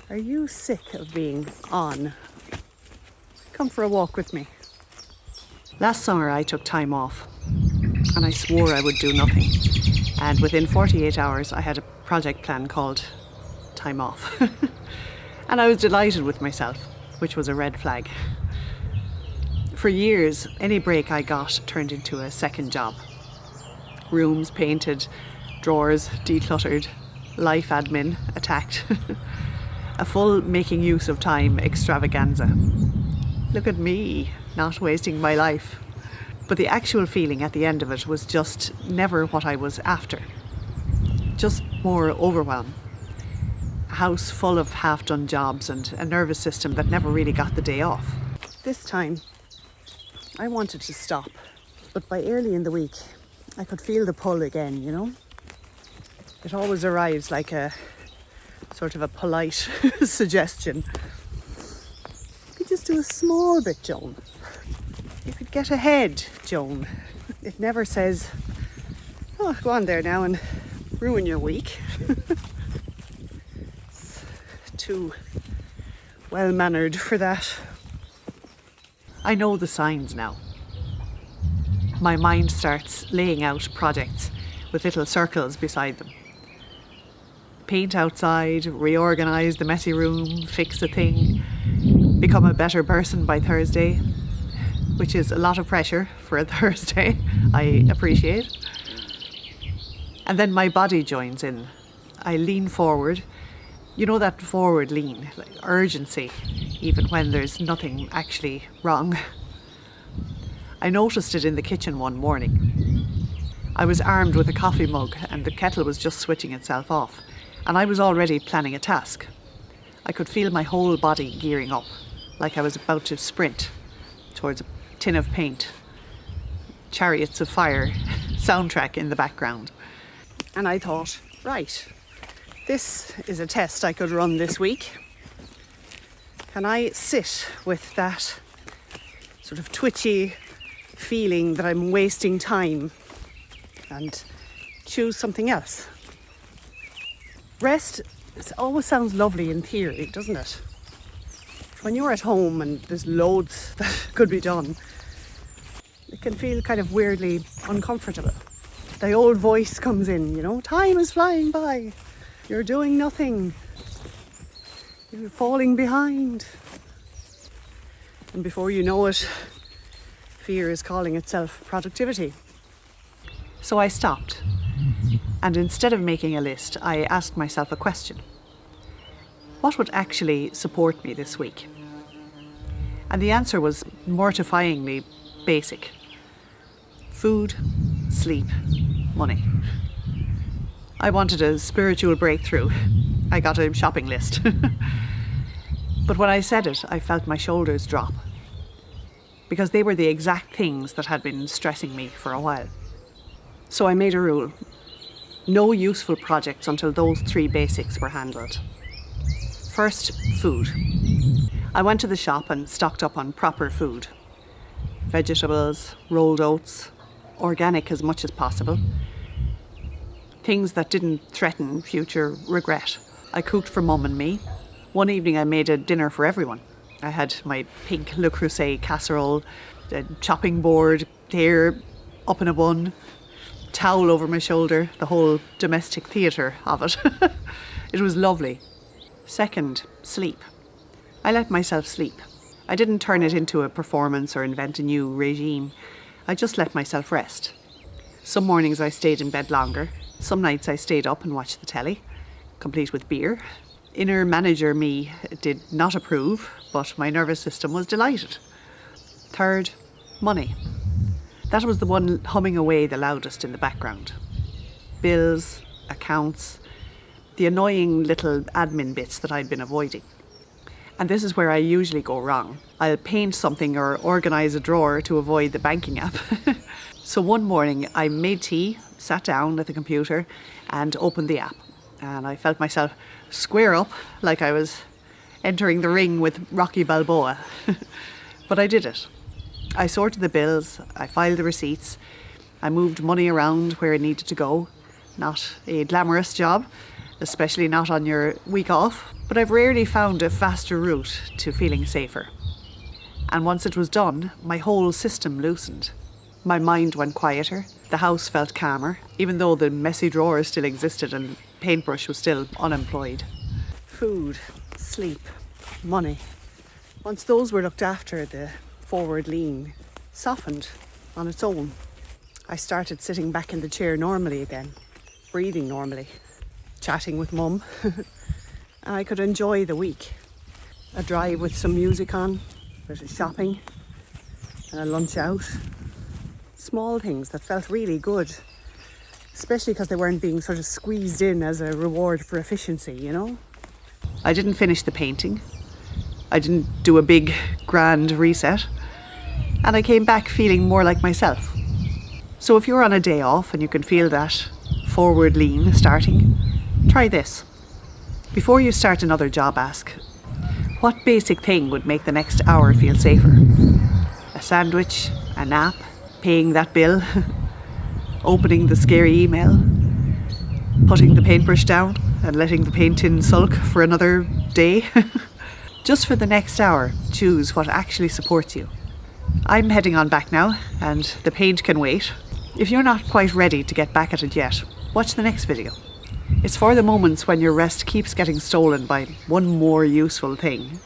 Are you sick of being on? Come for a walk with me. Last summer I took time off and I swore I would do nothing. And within 48 hours I had a project plan called Time Off. And I was delighted with myself, which was a red flag. For years, any break I got turned into a second job. Rooms painted, drawers decluttered, life admin attacked. A full making use of time extravaganza. Look at me, not wasting my life. But the actual feeling at the end of it was just never what I was after. Just more overwhelm. A house full of half-done jobs and a nervous system that never really got the day off. This time, I wanted to stop. But by early in the week, I could feel the pull again, you know? It always arrives like a sort of a polite suggestion. You could just do a small bit, Joan. You could get ahead, Joan. It never says, oh, go on there now and ruin your week. It's too well-mannered for that. I know the signs now. My mind starts laying out projects with little circles beside them. Paint outside, reorganise the messy room, fix a thing, become a better person by Thursday, which is a lot of pressure for a Thursday, I appreciate. And then my body joins in. I lean forward. You know that forward lean, like urgency, even when there's nothing actually wrong. I noticed it in the kitchen one morning. I was armed with a coffee mug and the kettle was just switching itself off. And I was already planning a task. I could feel my whole body gearing up, like I was about to sprint towards a tin of paint. Chariots of Fire soundtrack in the background. And I thought, right, this is a test I could run this week. Can I sit with that sort of twitchy feeling that I'm wasting time and choose something else? Rest always sounds lovely in theory, doesn't it? When you're at home and there's loads that could be done, it can feel kind of weirdly uncomfortable. The old voice comes in, you know, time is flying by. You're doing nothing. You're falling behind. And before you know it, fear is calling itself productivity. So I stopped. And instead of making a list, I asked myself a question. What would actually support me this week? And the answer was mortifyingly basic. Food, sleep, money. I wanted a spiritual breakthrough. I got a shopping list. But when I said it, I felt my shoulders drop. Because they were the exact things that had been stressing me for a while. So I made a rule. No useful projects until those three basics were handled. First, food. I went to the shop and stocked up on proper food. Vegetables, rolled oats, organic as much as possible. Things that didn't threaten future regret. I cooked for Mum and me. One evening I made a dinner for everyone. I had my pink Le Creuset casserole, a chopping board, hair up in a bun, towel over my shoulder, the whole domestic theatre of it. It was lovely. Second, sleep. I let myself sleep. I didn't turn it into a performance or invent a new regime. I just let myself rest. Some mornings I stayed in bed longer. Some nights I stayed up and watched the telly, complete with beer. Inner manager me did not approve, but my nervous system was delighted. Third, money. That was the one humming away the loudest in the background. Bills, accounts, the annoying little admin bits that I'd been avoiding. And this is where I usually go wrong. I'll paint something or organise a drawer to avoid the banking app. So one morning I made tea, sat down at the computer and opened the app. And I felt myself square up like I was entering the ring with Rocky Balboa. But I did it. I sorted the bills, I filed the receipts, I moved money around where it needed to go. Not a glamorous job, especially not on your week off, but I've rarely found a faster route to feeling safer. And once it was done, my whole system loosened. My mind went quieter, the house felt calmer, even though the messy drawers still existed and paintbrush was still unemployed. Food, sleep, money. Once those were looked after, the forward lean softened on its own. I started sitting back in the chair normally again, breathing normally, chatting with Mum, and I could enjoy the week. A drive with some music on, a bit of shopping, and a lunch out. Small things that felt really good, especially because they weren't being sort of squeezed in as a reward for efficiency, you know? I didn't finish the painting. I didn't do a big, grand reset. And I came back feeling more like myself. So if you're on a day off and you can feel that forward lean starting, try this. Before you start another job, ask, what basic thing would make the next hour feel safer? A sandwich, a nap, paying that bill, opening the scary email, putting the paintbrush down and letting the paint tin sulk for another day. Just for the next hour, choose what actually supports you. I'm heading on back now, and the paint can wait. If you're not quite ready to get back at it yet, watch the next video. It's for the moments when your rest keeps getting stolen by one more useful thing.